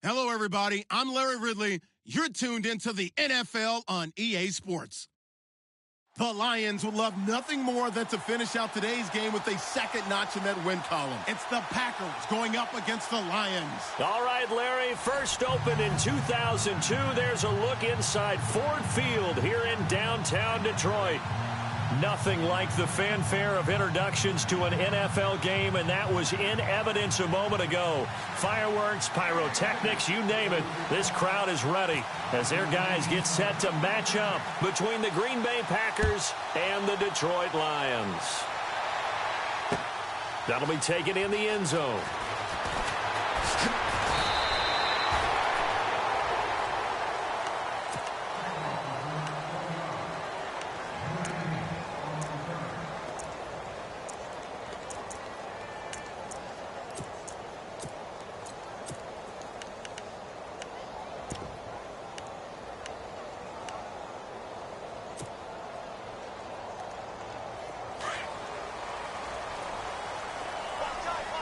Hello, everybody. I'm Larry Ridley. You're tuned into the NFL on EA Sports. The Lions would love nothing more than to finish out today's game with a second notch in that win column. It's the Packers going up against the Lions. All right, Larry, first opened in 2002. There's a look inside Ford Field here in downtown Detroit. Nothing like the fanfare of introductions to an NFL game, and that was in evidence a moment ago. Fireworks, pyrotechnics, you name it. This crowd is ready as their guys get set to match up between the Green Bay Packers and the Detroit Lions. That'll be taken in the end zone.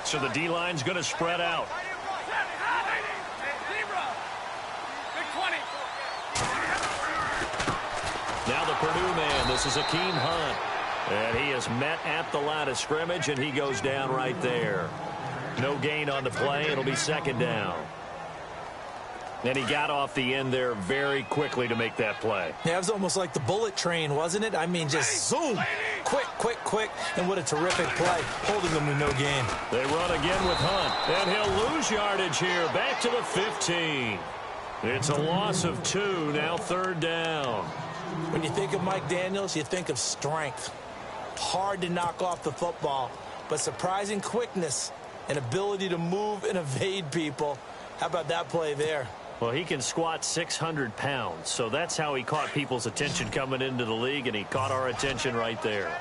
So the D-line's going to spread out. Now the Purdue man, this is Akeem Hunt. And he is met at the line of scrimmage, and he goes down right there. No gain on the play. It'll be second down. And he got off the end there very quickly to make that play. Yeah, it was almost like the bullet train, wasn't it? I mean, just zoom. Quick, and what a terrific play, holding them to no gain. They run again with Hunt, and he'll lose yardage here, back to the 15. It's a loss of 2, now third down. When you think of Mike Daniels, you think of strength. Hard to knock off the football, but surprising quickness and ability to move and evade people. How about that play there? Well, he can squat 600 pounds, so that's how he caught people's attention coming into the league, and he caught our attention right there.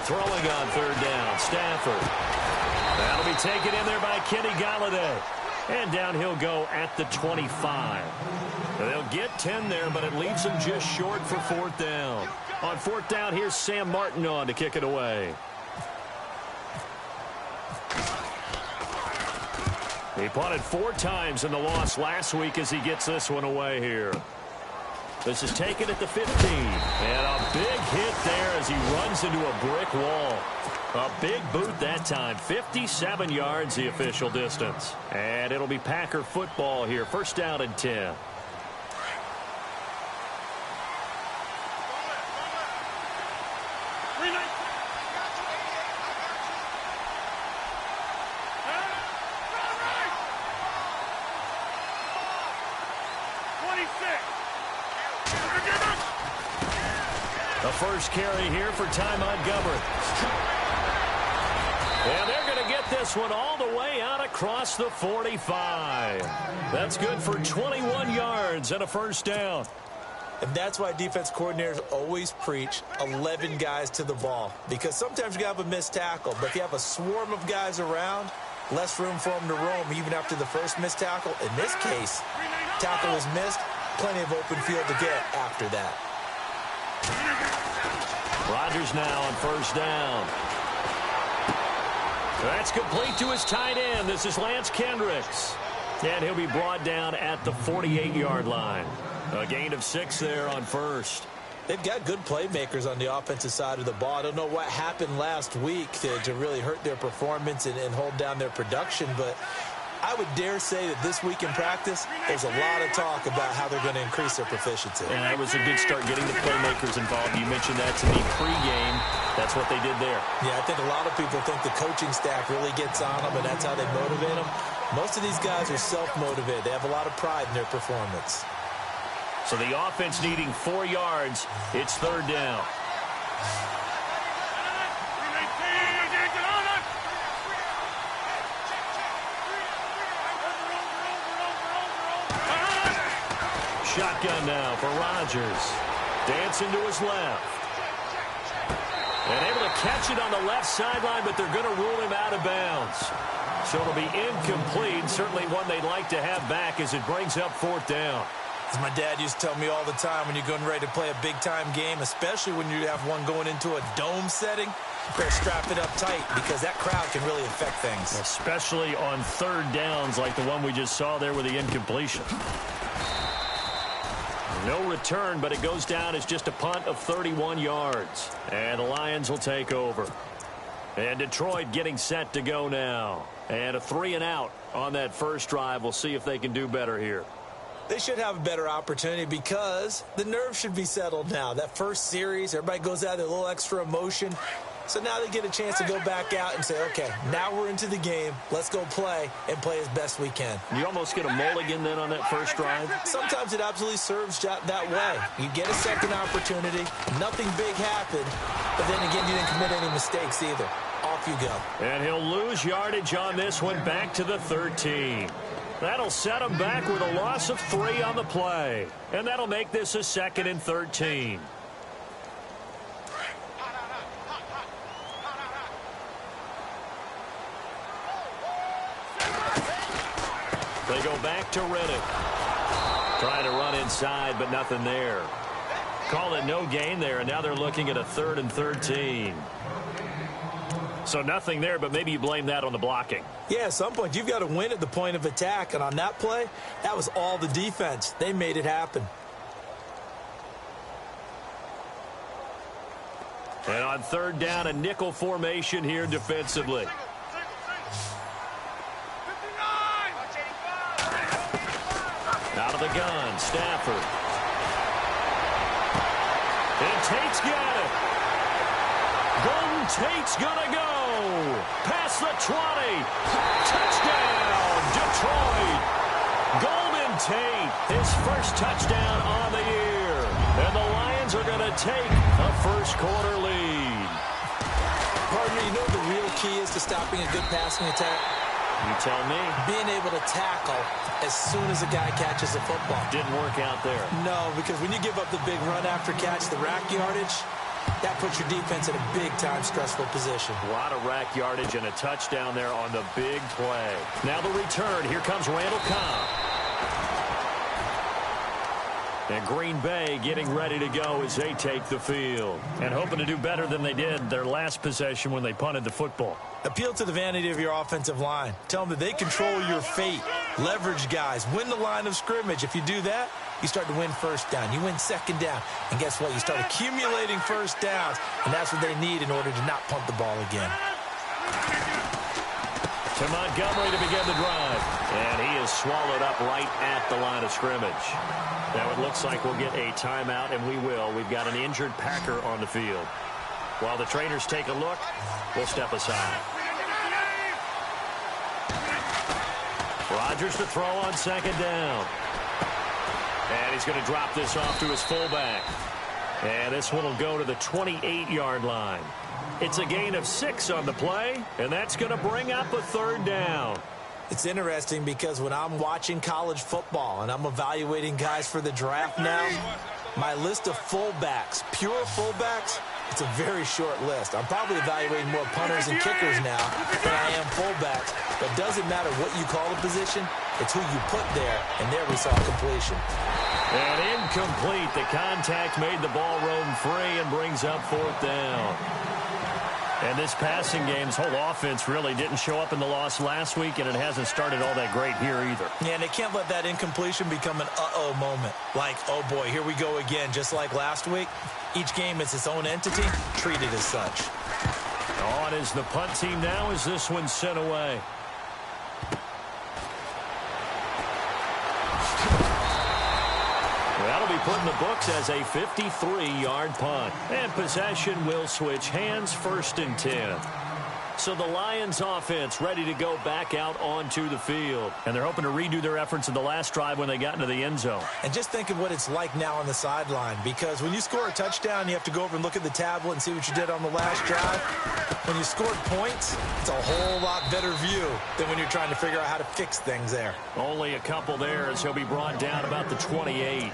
Throwing on third down, Stafford. That'll be taken in there by Kenny Golladay. And down he'll go at the 25. They'll get 10 there, but it leaves them just short for fourth down. On fourth down, here's Sam Martin on to kick it away. He punted 4 times in the loss last week as he gets this one away here. This is taken at the 15. And a big hit there as he runs into a brick wall. A big boot that time. 57 yards the official distance. And it'll be Packer football here. First down and 10. The first carry here for Ty Montgomery. And they're going to get this one all the way out across the 45. That's good for 21 yards and a first down. And that's why defense coordinators always preach 11 guys to the ball. Because sometimes you have a missed tackle, but if you have a swarm of guys around, less room for them to roam even after the first missed tackle. In this case, tackle was missed, plenty of open field to get after that. Rodgers now on first down. That's complete to his tight end. This is Lance Kendricks. And he'll be brought down at the 48-yard line. A gain of 6 there on first. They've got good playmakers on the offensive side of the ball. I don't know what happened last week to really hurt their performance and hold down their production, but I would dare say that this week in practice, there's a lot of talk about how they're going to increase their proficiency. And that was a good start getting the playmakers involved. You mentioned that to me pregame. That's what they did there. Yeah, I think a lot of people think the coaching staff really gets on them, and that's how they motivate them. Most of these guys are self-motivated. They have a lot of pride in their performance. So the offense needing 4 yards. It's third down. Shotgun now for Rodgers. Dancing to his left. And able to catch it on the left sideline, but they're going to rule him out of bounds. So it'll be incomplete. Certainly one they'd like to have back as it brings up fourth down. As my dad used to tell me all the time, when you're getting ready to play a big-time game, especially when you have one going into a dome setting, you better strap it up tight because that crowd can really affect things. Especially on third downs like the one we just saw there with the incompletion. No return, but it goes down as just a punt of 31 yards. And the Lions will take over. And Detroit getting set to go now. And a 3-and-out on that first drive. We'll see if they can do better here. They should have a better opportunity because the nerves should be settled now. That first series, everybody goes out with a little extra emotion. So now they get a chance to go back out and say, okay, now we're into the game. Let's go play and play as best we can. You almost get a mulligan then on that first drive? Sometimes it absolutely serves that way. You get a second opportunity. Nothing big happened. But then again, you didn't commit any mistakes either. Off you go. And he'll lose yardage on this one back to the 13. That'll set him back with a loss of 3 on the play. And that'll make this a 2nd and 13. They go back to Riddick. Trying to run inside, but nothing there. Call it no gain there, and now they're looking at a 3rd and 13. So nothing there, but maybe you blame that on the blocking. Yeah, at some point, you've got to win at the point of attack. And on that play, that was all the defense. They made it happen. And on third down, a nickel formation here defensively. Out of the gun, Stafford. And Tate's got it. Golden Tate's gonna go. Past the 20. Touchdown, Detroit. Golden Tate, his first touchdown on the year. And the Lions are gonna take a first-quarter lead. Partner, you know the real key is to stopping a good passing attack? You tell me. Being able to tackle as soon as a guy catches the football. Didn't work out there. No, because when you give up the big run after catch, the rack yardage, that puts your defense in a big-time stressful position. A lot of rack yardage and a touchdown there on the big play. Now the return. Here comes Randall Cobb. And Green Bay getting ready to go as they take the field. And hoping to do better than they did their last possession when they punted the football. Appeal to the vanity of your offensive line. Tell them that they control your fate. Leverage guys. Win the line of scrimmage. If you do that, you start to win first down. You win second down. And guess what? You start accumulating first downs. And that's what they need in order to not punt the ball again. To Montgomery to begin the drive. And he is swallowed up right at the line of scrimmage. Now it looks like we'll get a timeout, and we will. We've got an injured Packer on the field. While the trainers take a look, we'll step aside. Rodgers to throw on second down. And he's going to drop this off to his fullback. And this one will go to the 28-yard line. It's a gain of 6 on the play, and that's going to bring up a third down. It's interesting because when I'm watching college football and I'm evaluating guys for the draft now, my list of fullbacks, pure fullbacks, it's a very short list. I'm probably evaluating more punters and kickers now than I am fullbacks. But it doesn't matter what you call the position, it's who you put there, and there we saw completion. And incomplete. The contact made the ball roam free and brings up fourth down. And this passing game's whole offense really didn't show up in the loss last week, and it hasn't started all that great here either. Yeah, and they can't let that incompletion become an uh-oh moment. Like, oh boy, here we go again, just like last week. Each game is its own entity, treated as such. On is the punt team now as this one's sent away. That'll be put in the books as a 53-yard punt. And possession will switch hands, 1st and 10. So the Lions offense ready to go back out onto the field. And they're hoping to redo their efforts in the last drive when they got into the end zone. And just think of what it's like now on the sideline. Because when you score a touchdown, you have to go over and look at the tablet and see what you did on the last drive. When you scored points, it's a whole lot better view than when you're trying to figure out how to fix things there. Only a couple there as he'll be brought down about the 28.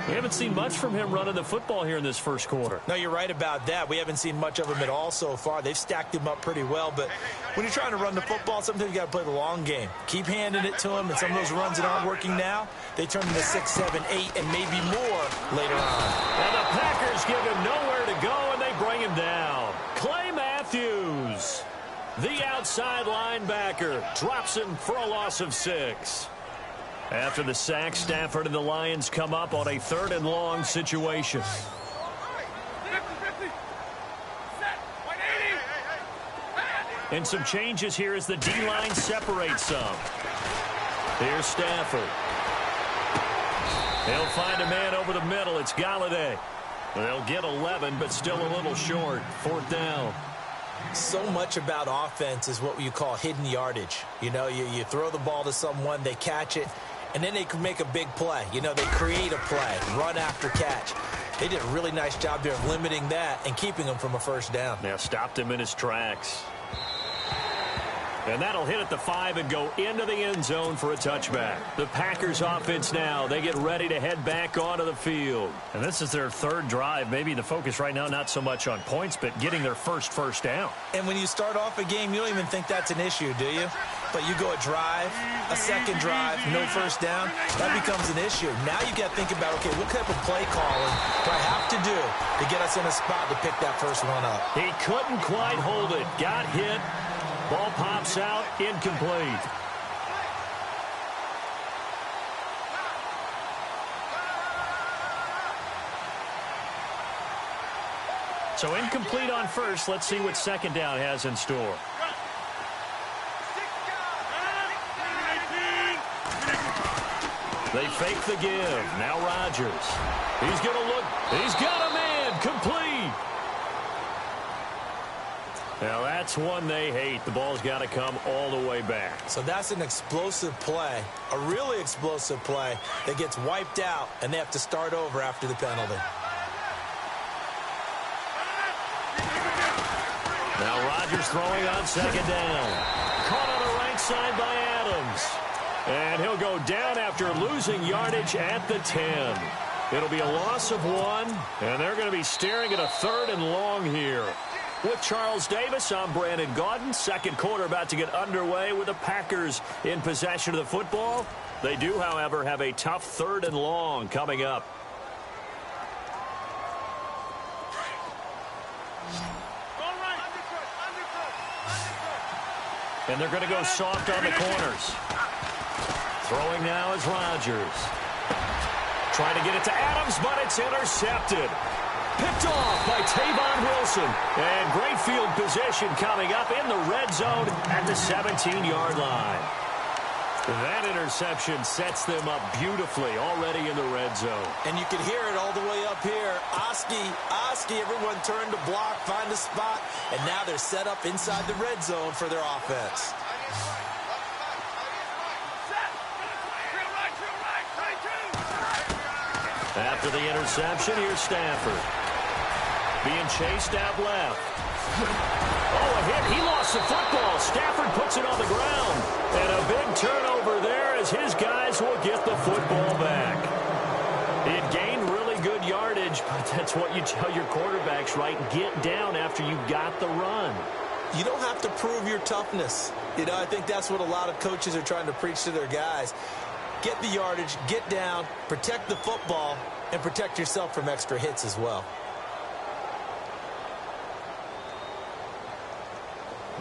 We haven't seen much from him running the football here in this first quarter. No, you're right about that. We haven't seen much of him at all so far. They've stacked him up pretty well, but when you're trying to run the football, sometimes you got to play the long game. Keep handing it to him, and some of those runs that aren't working now, they turn into 6, 7, 8, and maybe more later on. And the Packers give him nowhere to go, and they bring him down. Clay Matthews, the outside linebacker, drops him for a loss of 6. After the sack, Stafford and the Lions come up on a 3rd and long situation. And some changes here as the D-line separates some. Here's Stafford. He'll find a man over the middle. It's Galladay. They'll get 11, but still a little short. 4th down. So much about offense is what you call hidden yardage. You know, you throw the ball to someone, they catch it, and then they can make a big play. You know, they create a play, run after catch. They did a really nice job there of limiting that and keeping him from a 1st down. Now stopped him in his tracks. And that'll hit at the 5 and go into the end zone for a touchback. The Packers offense now, they get ready to head back onto the field. And this is their 3rd drive. Maybe the focus right now not so much on points, but getting their first down. And when you start off a game, you don't even think that's an issue, do you? But you go a drive, a 2nd drive, no 1st down, that becomes an issue. Now you got to think about, okay, what type of play calling do I have to do to get us in a spot to pick that first one up? He couldn't quite hold it. Got hit. Ball pops out, incomplete. So incomplete on first. Let's see what 2nd down has in store. They fake the give. Now Rodgers. He's going to look. He's got a man. Complete. Now, that's one they hate. The ball's got to come all the way back. So that's an explosive play, a really explosive play that gets wiped out, and they have to start over after the penalty. Now Rodgers throwing on 2nd down. Caught on the right side by Adams. And he'll go down after losing yardage at the 10. It'll be a loss of 1, and they're going to be staring at a 3rd and long here. With Charles Davis, I'm Brandon Gaudin. 2nd quarter about to get underway with the Packers in possession of the football. They do, however, have a tough 3rd and long coming up. And they're going to go soft on the corners. Throwing now is Rodgers. Trying to get it to Adams, but it's intercepted. Picked off by Tavon Wilson. And great field position coming up in the red zone at the 17-yard line. That interception sets them up beautifully already in the red zone. And you can hear it all the way up here. Oski, everyone turned to block, find a spot, and now they're set up inside the red zone for their offense. After the interception, here's Stafford. Being chased out left. Oh, a hit. He lost the football. Stafford puts it on the ground. And a big turnover there as his guys will get the football back. It gained really good yardage, but that's what you tell your quarterbacks, right? Get down after you got the run. You don't have to prove your toughness. You know, I think that's what a lot of coaches are trying to preach to their guys. Get the yardage, get down, protect the football, and protect yourself from extra hits as well.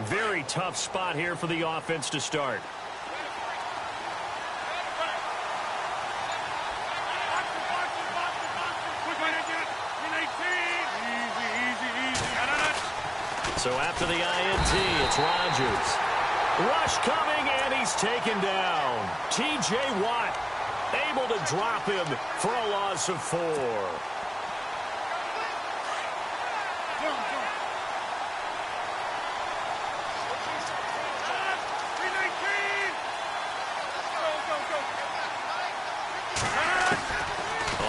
Very tough spot here for the offense to start. So after the INT, it's Rodgers. Rush coming, and he's taken down. T.J. Watt able to drop him for a loss of 4.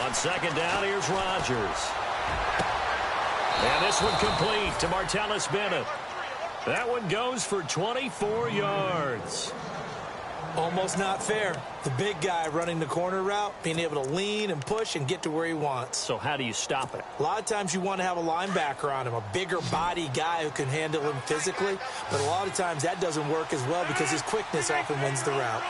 On 2nd down, here's Rodgers. And this one complete to Martellus Bennett. That one goes for 24 yards. Almost not fair. The big guy running the corner route, being able to lean and push and get to where he wants. So how do you stop it? A lot of times you want to have a linebacker on him, a bigger body guy who can handle him physically. But a lot of times that doesn't work as well because his quickness often wins the route.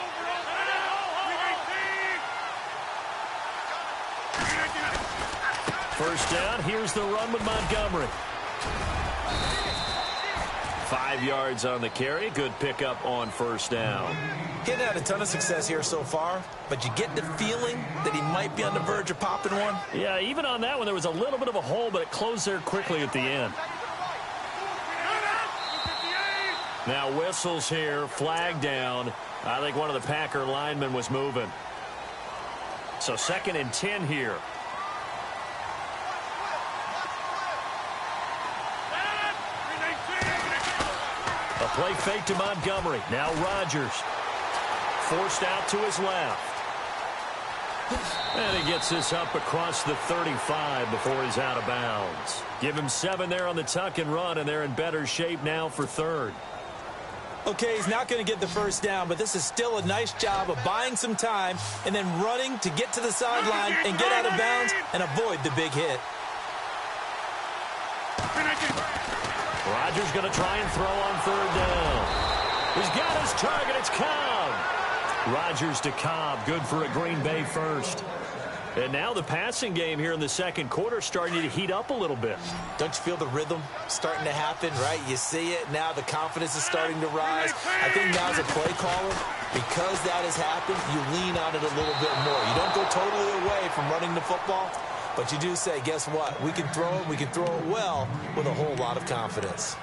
First down, here's the run with Montgomery. 5 yards on the carry. Good pickup on first down. He hadn't had a ton of success here so far, but you get the feeling that he might be on the verge of popping one. Yeah, even on that one, there was a little bit of a hole, but it closed there quickly at the end. Now whistles here, flag down. I think one of the Packer linemen was moving. So 2nd and 10 here. A play fake to Montgomery. Now Rodgers. Forced out to his left. And he gets this up across the 35 before he's out of bounds. Give him 7 there on the tuck and run, and they're in better shape now for 3rd. Okay, he's not going to get the first down, but this is still a nice job of buying some time and then running to get to the sideline and get out of bounds and avoid the big hit. Rodgers going to try and throw on 3rd down. He's got his target. It's Cobb. Rodgers to Cobb. Good for a Green Bay first. And now the passing game here in the 2nd quarter starting to heat up a little bit. Don't you feel the rhythm starting to happen, right? You see it. Now the confidence is starting to rise. I think now as a play caller, because that has happened, you lean on it a little bit more. You don't go totally away from running the football, but you do say, guess what? We can throw it. We can throw it well with a whole lot of confidence.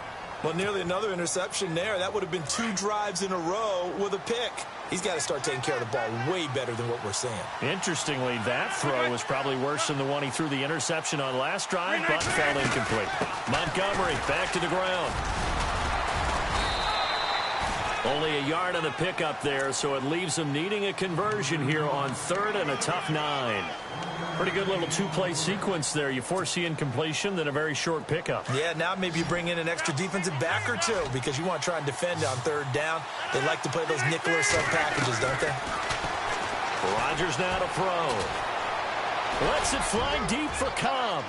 Well, nearly another interception there. That would have been 2 drives in a row with a pick. He's got to start taking care of the ball way better than what we're seeing. Interestingly, that throw was probably worse than the one he threw the interception on last drive, but fell incomplete. Montgomery back to the ground. Only a yard on the pickup there, so it leaves him needing a conversion here on 3rd and a tough 9. Pretty good little 2-play sequence there. You force the incompletion, then a very short pickup. Yeah, now maybe you bring in an extra defensive back or 2 because you want to try and defend on 3rd down. They like to play those nickel or sub packages, don't they? Rodgers now to throw. Lets it fly deep for Cobb.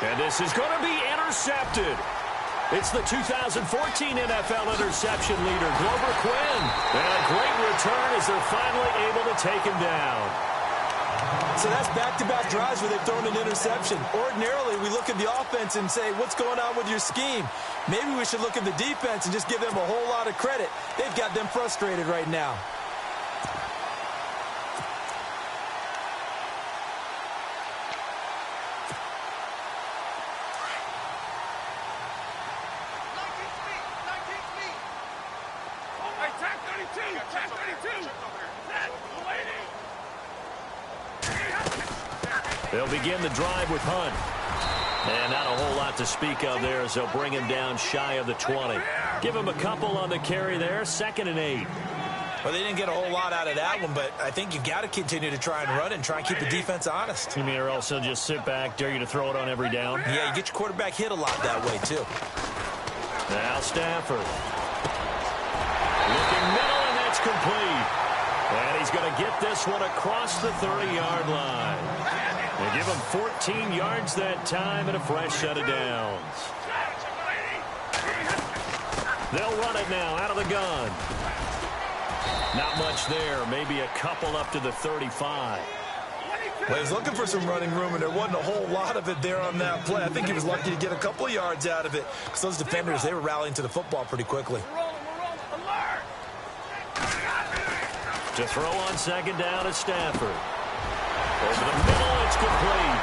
And this is going to be intercepted. It's the 2014 NFL interception leader, Glover Quinn. And a great return as they're finally able to take him down. So that's back-to-back drives where they've thrown an interception. Ordinarily, we look at the offense and say, what's going on with your scheme? Maybe we should look at the defense and just give them a whole lot of credit. They've got them frustrated right now. They'll begin the drive with Hunt. And not a whole lot to speak of there as they'll bring him down shy of the 20. Give him a couple on the carry there, 2nd and 8. Well, they didn't get a whole lot out of that one, but I think you got to continue to try and run and try and keep the defense honest. You mean or else they'll just sit back, dare you to throw it on every down? Yeah, you get your quarterback hit a lot that way, too. Now Stafford. Looking middle, and that's complete. And he's going to get this one across the 30-yard line. They give him 14 yards that time and a fresh set of downs. They'll run it now out of the gun. Not much there. Maybe a couple up to the 35. Well, he was looking for some running room, and there wasn't a whole lot of it there on that play. I think he was lucky to get a couple of yards out of it because those defenders, they were rallying to the football pretty quickly. To throw on 2nd down is Stafford. Over the middle, it's complete.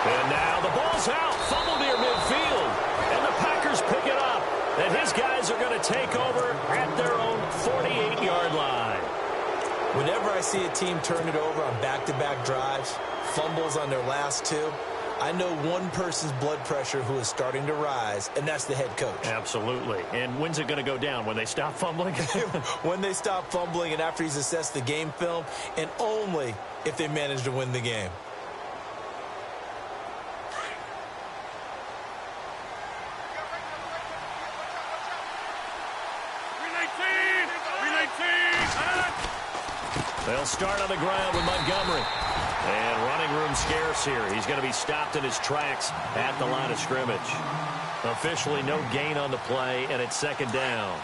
And now the ball's out. Fumble near midfield. And the Packers pick it up. And his guys are going to take over at their own 48-yard line. Whenever I see a team turn it over on back-to-back drives, fumbles on their last 2, I know one person's blood pressure who is starting to rise, and that's the head coach. Absolutely. And when's it going to go down? When they stop fumbling? When they stop fumbling and after he's assessed the game film, and only if they manage to win the game. Green 19! They'll start on the ground with Montgomery. And running room scarce here. He's going to be stopped in his tracks at the line of scrimmage. Officially no gain on the play, and it's second down.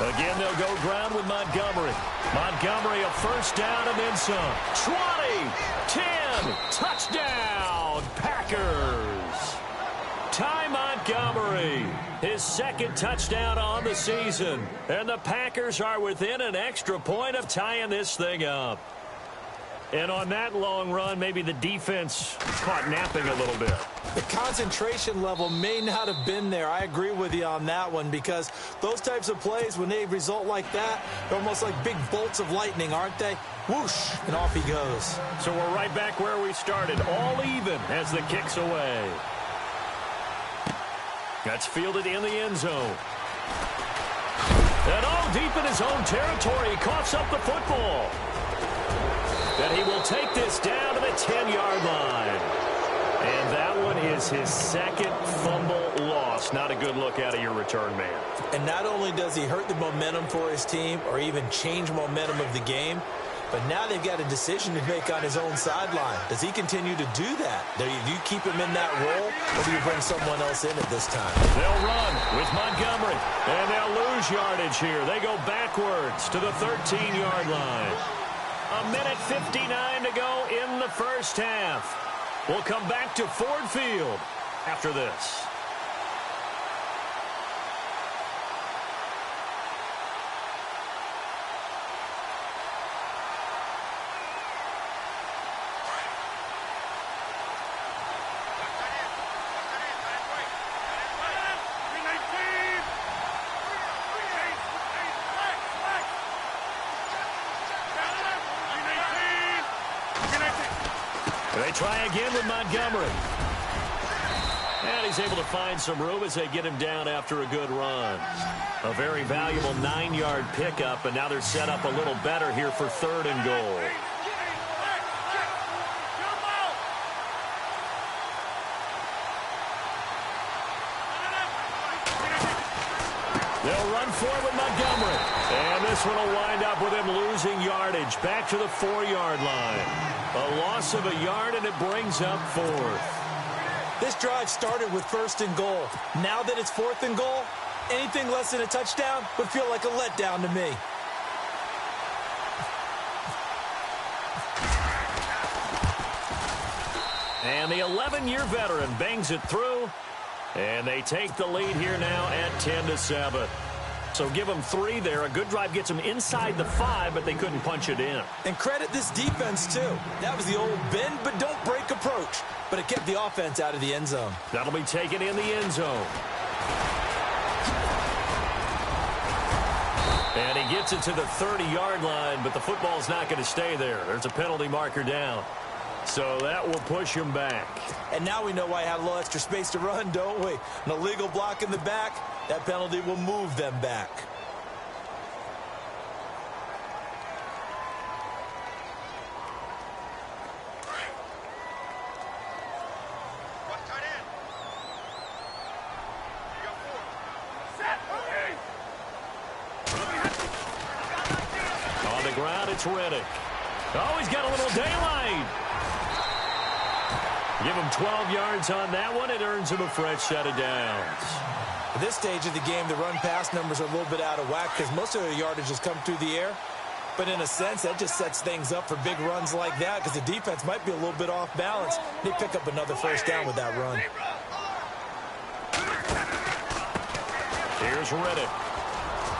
Again, they'll go ground with Montgomery. Montgomery, a first down and then some. 20, 10, touchdown, Packers. Ty Montgomery, his second touchdown on the season. And the Packers are within an extra point of tying this thing up. And on that long run, maybe the defense caught napping a little bit. The concentration level may not have been there. I agree with you on that one, because those types of plays, when they result like that, they're almost like big bolts of lightning, aren't they? Whoosh, and off he goes. So we're right back where we started, all even as the kick's away. That's fielded in the end zone. And all deep in his own territory, he coughs up the football. And he will take this down to the 10-yard line. And that one is his second fumble loss. Not a good look out of your return man. And not only does he hurt the momentum for his team or even change momentum of the game, but now they've got a decision to make on his own sideline. Does he continue to do that? Do you keep him in that role, or do you bring someone else in at this time? They'll run with Montgomery, and they'll lose yardage here. They go backwards to the 13-yard line. A minute 59 to go in the first half. We'll come back to Ford Field after this. They try again with Montgomery. And he's able to find some room as they get him down after a good run. A very valuable 9-yard pickup, and now they're set up a little better here for 3rd and goal. They'll run for it with Montgomery. And this one will wind up with him losing yardage back to the 4-yard line. A loss of a yard, and it brings up 4th. This drive started with 1st and goal. Now that it's 4th and goal, anything less than a touchdown would feel like a letdown to me. And the 11-year veteran bangs it through, and they take the lead here now at 10-7. So give them 3 there. A good drive gets them inside the 5, but they couldn't punch it in. And credit this defense, too. That was the old bend but don't break approach. But it kept the offense out of the end zone. That'll be taken in the end zone. And he gets it to the 30-yard line, but the football's not going to stay there. There's a penalty marker down. So that will push him back. And now we know why he had a little extra space to run, don't we? An illegal block in the back. That penalty will move them back. On the ground, it's Reddick. Oh, he's got a little daylight. Give him 12 yards on that one. It earns him a fresh set of downs. At this stage of the game, the run-pass numbers are a little bit out of whack because most of the yardage has come through the air. But in a sense, that just sets things up for big runs like that because the defense might be a little bit off balance. They pick up another first down with that run. Here's Reddick.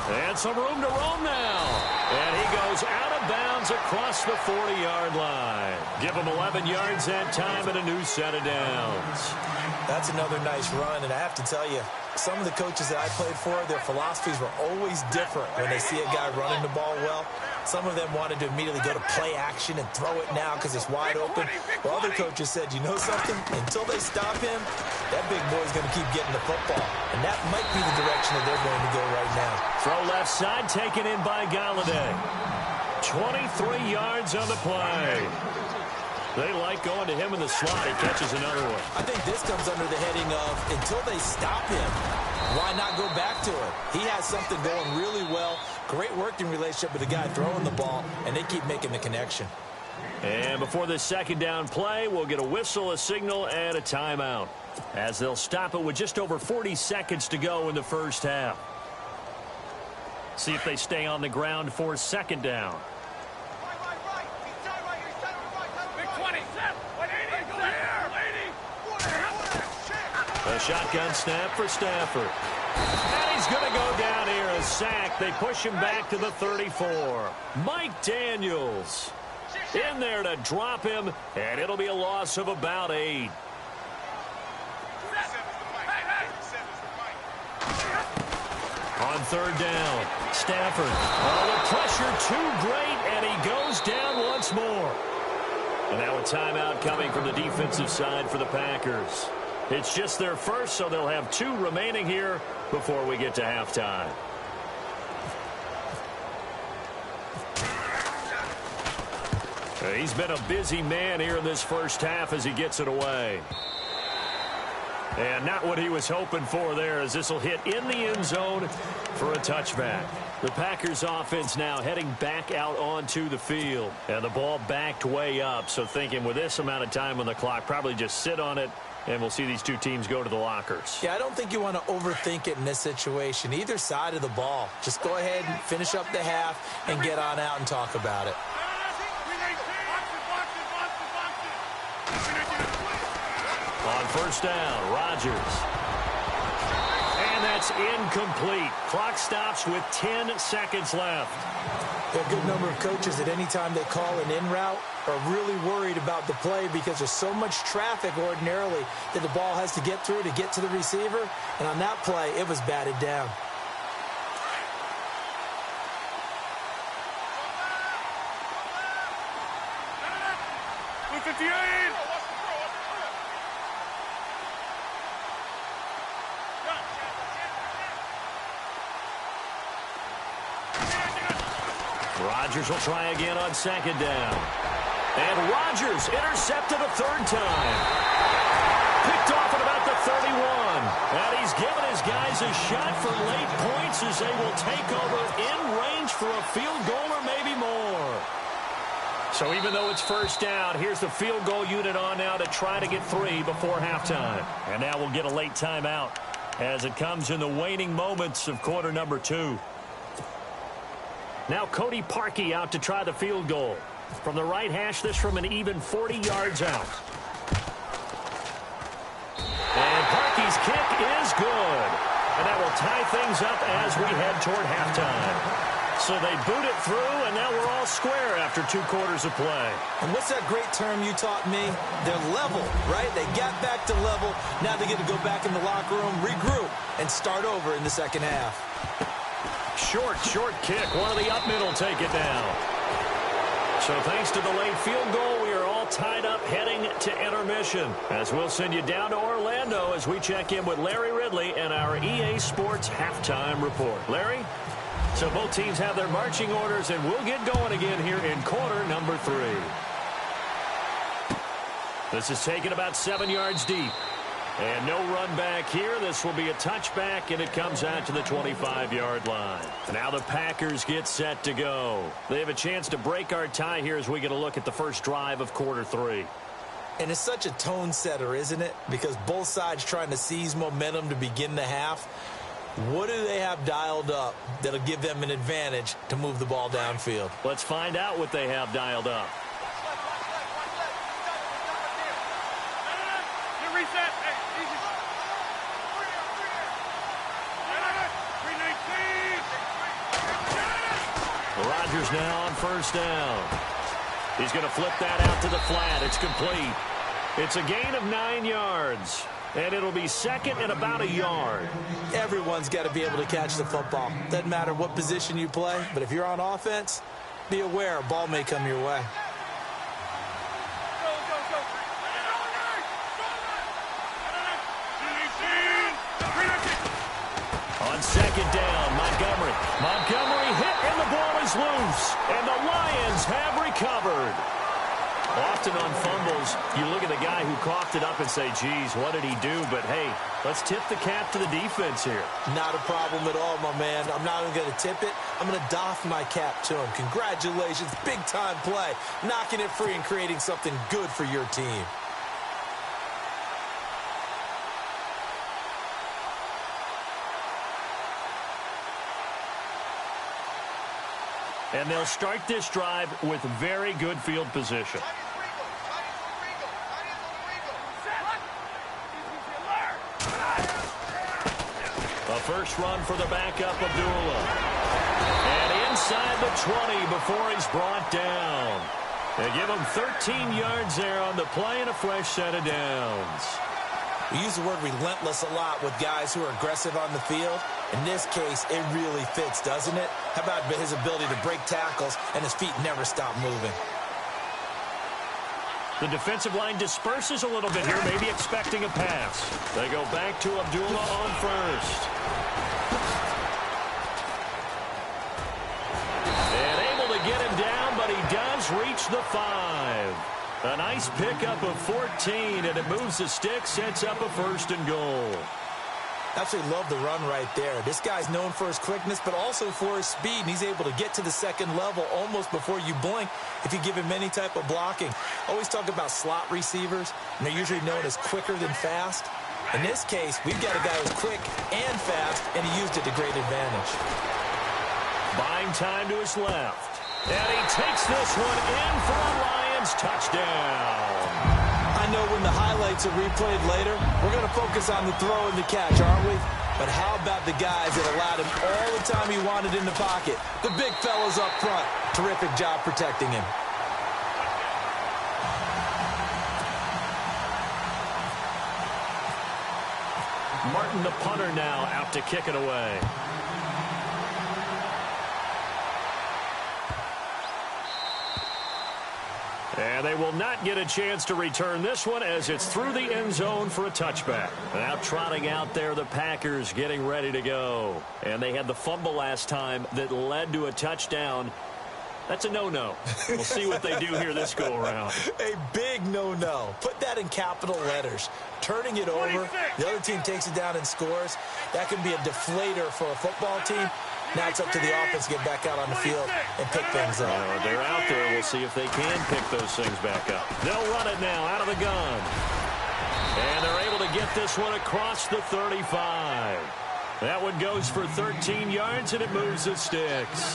And some room to roam now. And he goes out of bounds across the 40-yard line. Give him 11 yards that time and a new set of downs. That's another nice run, and I have to tell you, some of the coaches that I played for, their philosophies were always different when they see a guy running the ball well. Some of them wanted to immediately go to play action and throw it now because it's wide open. While other coaches said, you know something? Until they stop him, that big boy's going to keep getting the football. And that might be the direction that they're going to go right now. Throw left side, taken in by Galladay. 23 yards on the play. They like going to him in the slot. He catches another one. I think this comes under the heading of until they stop him, why not go back to it? He has something going really well. Great working relationship with the guy throwing the ball, and they keep making the connection. And before this second down play, we'll get a whistle, a signal, and a timeout, as they'll stop it with just over 40 seconds to go in the first half. See if they stay on the ground for second down. A shotgun snap for Stafford. And he's going to go down here, a sack. They push him back to the 34. Mike Daniels in there to drop him, and it'll be a loss of about 8. On third down, Stafford. Oh, the pressure too great, and he goes down once more. And now a timeout coming from the defensive side for the Packers. It's just their first, so they'll have 2 remaining here before we get to halftime. He's been a busy man here in this first half as he gets it away. And not what he was hoping for there, as this will hit in the end zone for a touchback. The Packers offense now heading back out onto the field. And the ball backed way up, so thinking with this amount of time on the clock, probably just sit on it, and we'll see these 2 teams go to the lockers. Yeah, I don't think you want to overthink it in this situation. Either side of the ball. Just go ahead and finish up the half and get on out and talk about it. On first down, Rodgers. And that's incomplete. Clock stops with 10 seconds left. There are a good number of coaches at any time they call an in route are really worried about the play because there's so much traffic ordinarily that the ball has to get through to get to the receiver. And on that play, it was batted down. Rodgers will try again on second down. And Rodgers intercepted a third time. Picked off at about the 31. And he's given his guys a shot for late points as they will take over in range for a field goal or maybe more. So even though it's first down, here's the field goal unit on now to try to get 3 before halftime. And now we'll get a late timeout as it comes in the waning moments of quarter number 2. Now Cody Parkey out to try the field goal. From the right hash, this from an even 40 yards out. And Parkey's kick is good. And that will tie things up as we head toward halftime. So they boot it through, and now we're all square after 2 quarters of play. And what's that great term you taught me? They're level, right? They got back to level. Now they get to go back in the locker room, regroup, and start over in the second half. Short kick. One of the up middle take it down. So thanks to the late field goal, we are all tied up heading to intermission. As we'll send you down to Orlando as we check in with Larry Ridley and our EA Sports halftime report. Larry? So both teams have their marching orders, and we'll get going again here in quarter number 3. This is taken about 7 yards deep. And no run back here. This will be a touchback, and it comes out to the 25-yard line. Now the Packers get set to go. They have a chance to break our tie here as we get a look at the first drive of quarter 3. And it's such a tone setter, isn't it? Because both sides trying to seize momentum to begin the half. What do they have dialed up that'll give them an advantage to move the ball downfield? Let's find out what they have dialed up. Rodgers now on first down. He's going to flip that out to the flat. It's complete. It's a gain of 9 yards. And it'll be second and about a yard. Everyone's got to be able to catch the football. Doesn't matter what position you play, but if you're on offense, be aware a ball may come your way. On second down, Montgomery. Montgomery hit, and the ball is loose. And the Lions have recovered. Often on fumbles, you look at the guy who coughed it up and say, geez, what did he do? But, hey, let's tip the cap to the defense here. Not a problem at all, my man. I'm not even going to tip it. I'm going to doff my cap to him. Congratulations. Big-time play. Knocking it free and creating something good for your team. And they'll start this drive with very good field position. A first run for the backup, Abdullah. And inside the 20 before he's brought down. They give him 13 yards there on the play and a fresh set of downs. We use the word relentless a lot with guys who are aggressive on the field. In this case, it really fits, doesn't it? How about his ability to break tackles and his feet never stop moving? The defensive line disperses a little bit here, maybe expecting a pass. They go back to Abdullah on first. And able to get him down, but he does reach the 5. A nice pickup of 14, and it moves the stick, sets up a first and goal. Absolutely love the run right there. This guy's known for his quickness, but also for his speed, and he's able to get to the second level almost before you blink if you give him any type of blocking. Always talk about slot receivers, and they're usually known as quicker than fast. In this case, we've got a guy who's quick and fast, and he used it to great advantage. Buying time to his left. And he takes this one in for a Lions touchdown. I know when the highlights are replayed later, we're going to focus on the throw and the catch, aren't we? But how about the guys that allowed him all the time he wanted in the pocket? The big fellas up front. Terrific job protecting him. Martin, the punter, now out to kick it away. And they will not get a chance to return this one as it's through the end zone for a touchback. Now trotting out there, the Packers getting ready to go. And they had the fumble last time that led to a touchdown. That's a no-no. We'll see what they do here this go-around. A big no-no. Put that in capital letters. Turning it over, the other team takes it down and scores. That can be a deflator for a football team. Now it's up to the offense to get back out on the field and pick things up. They're out there. We'll see if they can pick those things back up. They'll run it now out of the gun. And they're able to get this one across the 35. That one goes for 13 yards, and it moves the sticks.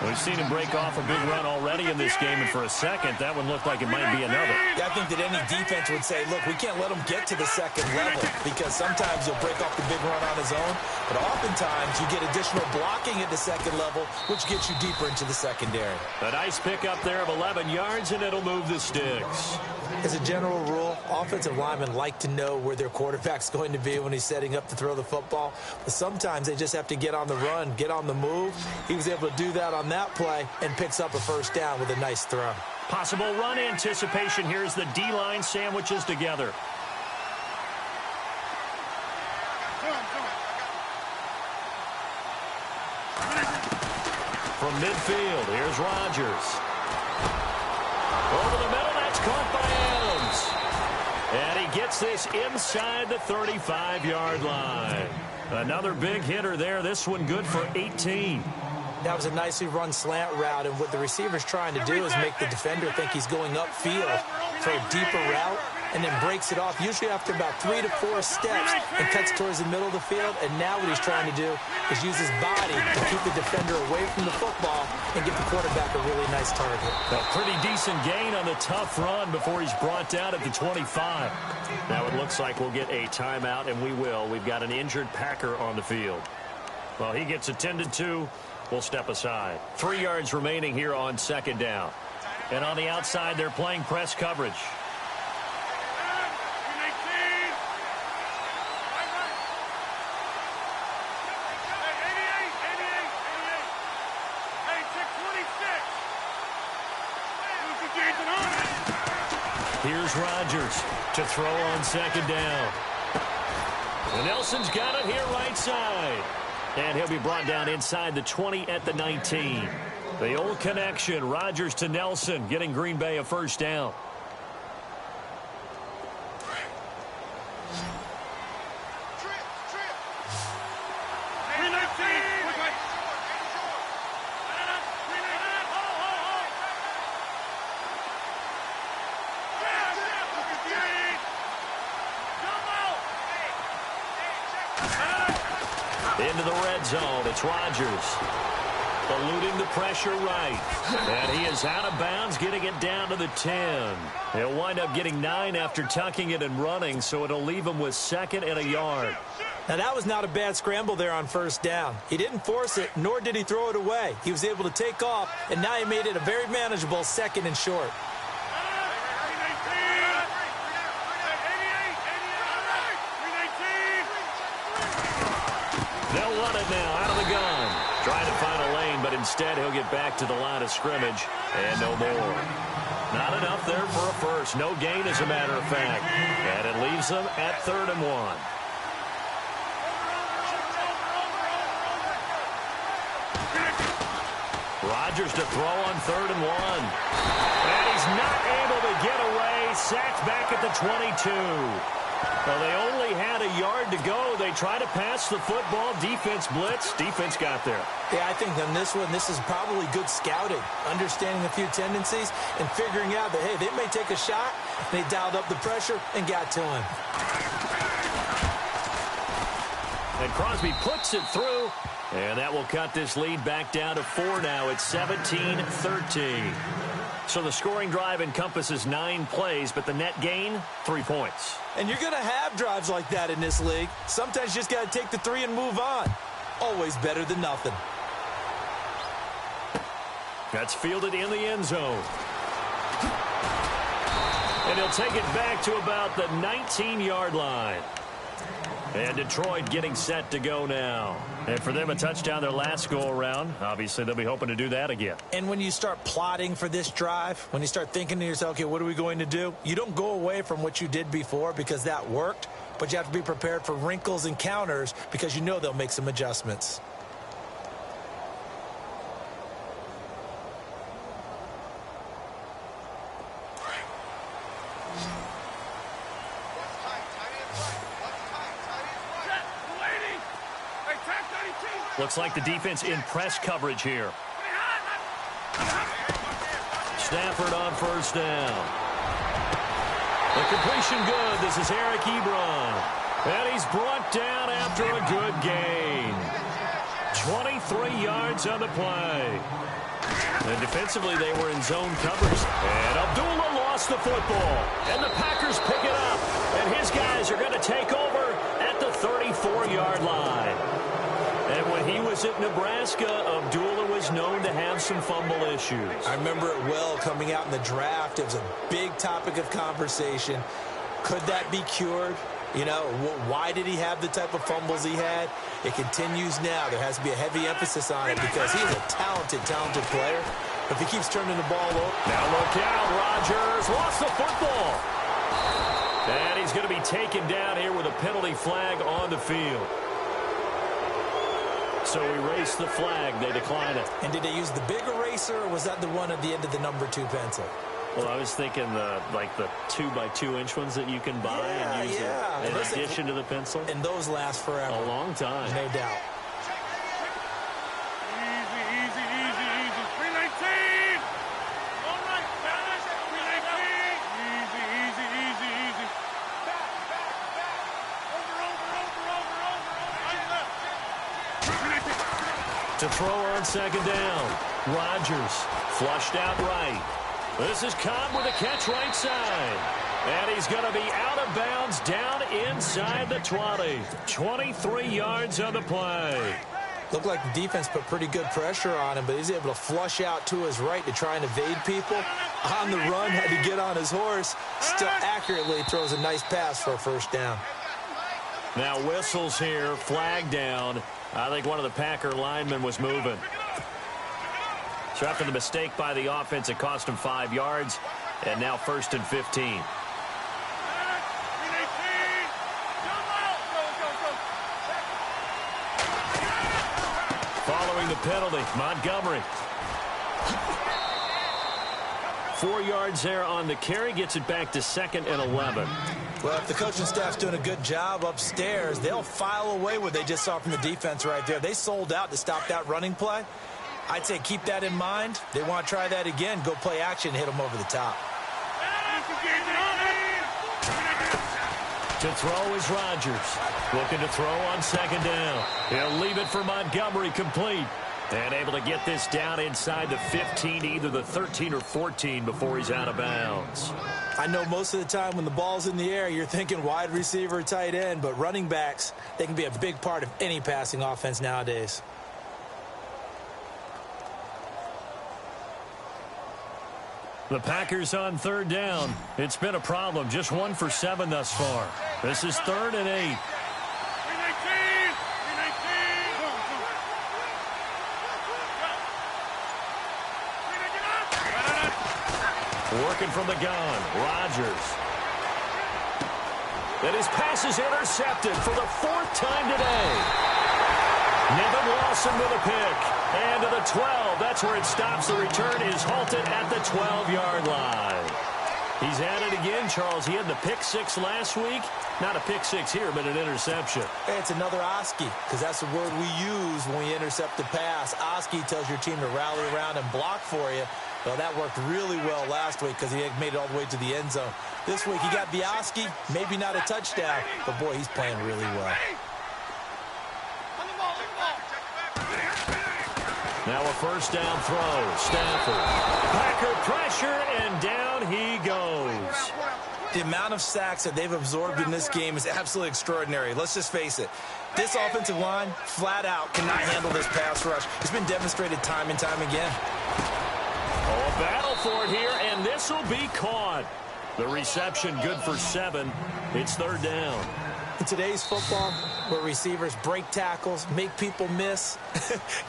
We've seen him break off a big run already in this game, and for a second, that one looked like it might be another. Yeah, I think that any defense would say, look, we can't let him get to the second level because sometimes he'll break off the big run on his own, but oftentimes you get additional blocking at the second level, which gets you deeper into the secondary. A nice pickup there of 11 yards, and it'll move the sticks. As a general rule, offensive linemen like to know where their quarterback's going to be when he's setting up to throw the football. But sometimes they just have to get on the run, get on the move. He was able to do that on that play and picks up a first down with a nice throw. Possible run anticipation here as the D-line sandwiches together. From midfield, here's Rodgers. Over the middle, that's caught by Adams. And he gets this inside the 35-yard line. Another big hitter there. This one good for 18. That was a nicely run slant route, and what the receiver's trying to do is make the defender think he's going upfield for a deeper route, and then breaks it off, usually after about 3 to 4 steps, and cuts towards the middle of the field. And now what he's trying to do is use his body to keep the defender away from the football and give the quarterback a really nice target. A pretty decent gain on the tough run before he's brought down at the 25. Now it looks like we'll get a timeout, and we will. We've got an injured Packer on the field. Well, he gets attended to. We'll step aside. 3 yards remaining here on second down. And on the outside, they're playing press coverage. Here's Rodgers to throw on second down. And Nelson's got it here right side. And he'll be brought down inside the 20 at the 19. The old connection, Rodgers to Nelson, getting Green Bay a first down. Into the red zone, it's Rodgers. Eluding the pressure right. And he is out of bounds, getting it down to the 10. He'll wind up getting 9 after tucking it and running, so it'll leave him with 2nd and a yard. Now, that was not a bad scramble there on first down. He didn't force it, nor did he throw it away. He was able to take off, and now he made it a very manageable 2nd and short. They'll run it now out of the gun. Trying to find a lane, but instead he'll get back to the line of scrimmage and no more. Not enough there for a first. No gain, as a matter of fact. And it leaves them at 3rd and 1. Rodgers to throw on 3rd and 1. And he's not able to get away. Sacked back at the 22. Well, they only had a yard to go. They try to pass the football. Defense blitz. Defense got there. Yeah, I think on this one, this is probably good scouting, understanding a few tendencies and figuring out that, hey, they may take a shot. They dialed up the pressure and got to him. And Crosby puts it through. And that will cut this lead back down to 4 now. It's 17-13. So the scoring drive encompasses 9 plays, but the net gain, 3 points. And you're going to have drives like that in this league. Sometimes you just got to take the 3 and move on. Always better than nothing. That's fielded in the end zone. And he'll take it back to about the 19-yard line. And Detroit getting set to go now. And for them, a touchdown their last go-around. Obviously, they'll be hoping to do that again. And when you start plotting for this drive, when you start thinking to yourself, okay, what are we going to do? You don't go away from what you did before because that worked, but you have to be prepared for wrinkles and counters because you know they'll make some adjustments. Looks like the defense in press coverage here. Stafford on first down. The completion good. This is Eric Ebron. And he's brought down after a good gain. 23 yards on the play. And defensively, they were in zone coverage. And Abdullah lost the football. And the Packers pick it up. And his guys are going to take over at the 34-yard line. And when he was at Nebraska, Abdullah was known to have some fumble issues. I remember it well coming out in the draft. It was a big topic of conversation. Could that be cured? You know, why did he have the type of fumbles he had? It continues now. There has to be a heavy emphasis on it because he's a talented player. If he keeps turning the ball over. Now look out, Rodgers lost the football. And he's going to be taken down here with a penalty flag on the field. So erase the flag. They decline it. And did they use the big eraser, or was that the one at the end of the number 2 pencil? Well, I was thinking the 2x2-inch ones that you can buy and use in addition to the pencil. And those last forever. A long time. No doubt. Easy. 319. All right, fellas. 319. Easy. Over. To throw on second down. Rodgers flushed out right. This is Cobb with a catch right side. And he's going to be out of bounds down inside the 20. 23 yards on the play. Looked like the defense put pretty good pressure on him, but he's able to flush out to his right to try and evade people. On the run, had to get on his horse. Still accurately throws a nice pass for a first down. Now whistles here, flag down. I think one of the Packer linemen was moving. So after the mistake by the offense, it cost him 5 yards. And now 1st and 15. Following the penalty, Montgomery. 4 yards there on the carry, gets it back to 2nd and 11. Well, if the coaching staff's doing a good job upstairs, they'll file away what they just saw from the defense right there. They sold out to stop that running play. I'd say keep that in mind. They want to try that again. Go play action, hit them over the top. To throw is Rodgers. Looking to throw on 2nd down. He'll leave it for Montgomery, complete. And able to get this down inside the 15, either the 13 or 14 before he's out of bounds. I know most of the time when the ball's in the air, you're thinking wide receiver, tight end, but running backs, they can be a big part of any passing offense nowadays. The Packers on 3rd down. It's been a problem. Just 1 for 7 thus far. This is 3rd and 8. Working from the gun, Rodgers. And his pass is intercepted for the 4th time today. Nevin Lawson with a pick. And to the 12. That's where it stops. The return is halted at the 12-yard line. He's at it again, Charles. He had the pick 6 last week. Not a pick 6 here, but an interception. Hey, it's another Oski, because that's the word we use when we intercept the pass. Oski tells your team to rally around and block for you. Well, that worked really well last week because he had made it all the way to the end zone. This week he got the Oski, maybe not a touchdown, but boy, he's playing really well. Now a 1st down throw. Stafford. Packer pressure, and down he goes. The amount of sacks that they've absorbed in this game is absolutely extraordinary. Let's just face it. This offensive line, flat out, cannot handle this pass rush. It's been demonstrated time and time again. Oh, a battle for it here, and this will be caught. The reception good for 7. It's 3rd down. In today's football, where receivers break tackles, make people miss,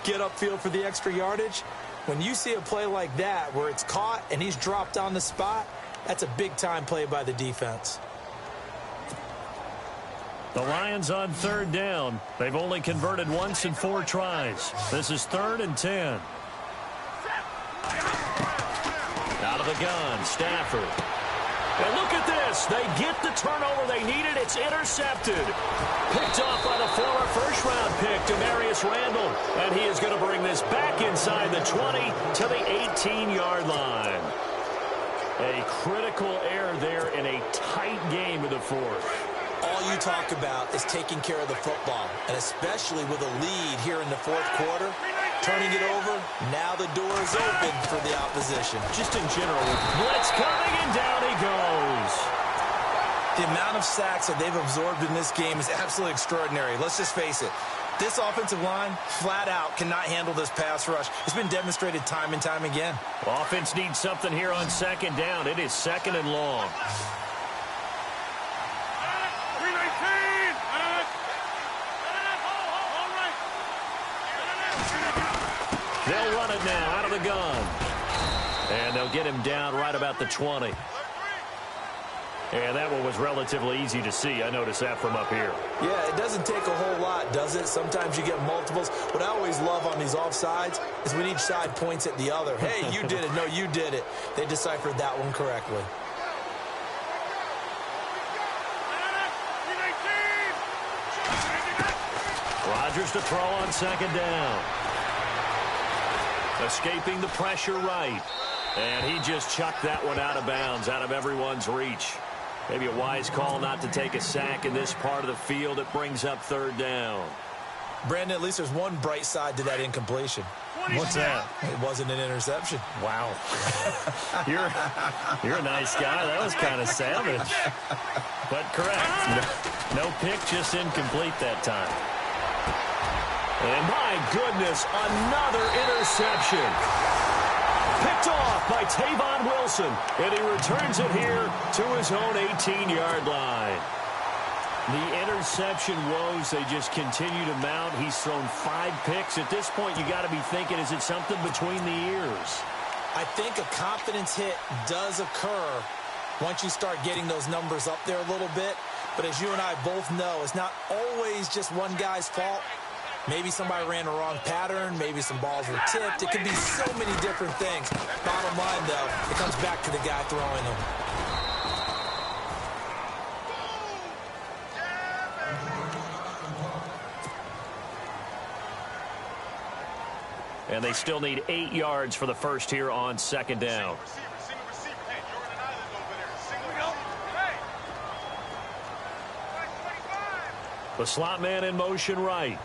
get upfield for the extra yardage, when you see a play like that where it's caught and he's dropped on the spot, that's a big-time play by the defense. The Lions on 3rd down. They've only converted once in 4 tries. This is 3rd and 10. Out of the gun, Stafford. And look at this. They get the turnover they needed. It's intercepted. Picked off by the former first-round pick, Demarius Randall. And he is going to bring this back inside the 20 to the 18-yard line. A critical error there in a tight game of the 4th. All you talk about is taking care of the football, and especially with a lead here in the 4th quarter. Turning it over, now the door is open for the opposition. Just in general, blitz coming, and down he goes. The amount of sacks that they've absorbed in this game is absolutely extraordinary. Let's just face it. This offensive line, flat out, cannot handle this pass rush. It's been demonstrated time and time again. Offense needs something here on 2nd down. It is 2nd and long. They'll run it now out of the gun. And they'll get him down right about the 20. And that one was relatively easy to see. I noticed that from up here. Yeah, it doesn't take a whole lot, does it? Sometimes you get multiples. What I always love on these offsides is when each side points at the other. Hey, you did it. No, you did it. They deciphered that one correctly. Rodgers to throw on 2nd down. Escaping the pressure right. And he just chucked that one out of bounds, out of everyone's reach. Maybe a wise call not to take a sack in this part of the field. It brings up 3rd down. Brandon, at least there's one bright side to that incompletion. What's that? It wasn't an interception. Wow. You're a nice guy. That was kind of savage. But correct. No pick, just incomplete that time. And my goodness, another interception. Picked off by Tavon Wilson. And he returns it here to his own 18-yard line. The interception woes, they just continue to mount. He's thrown 5 picks. At this point, you got to be thinking, is it something between the ears? I think a confidence hit does occur once you start getting those numbers up there a little bit. But as you and I both know, it's not always just one guy's fault. Maybe somebody ran a wrong pattern. Maybe some balls were tipped. It could be so many different things. Bottom line, though, it comes back to the guy throwing them. And they still need 8 yards for the first here on second down. The slot man in motion right.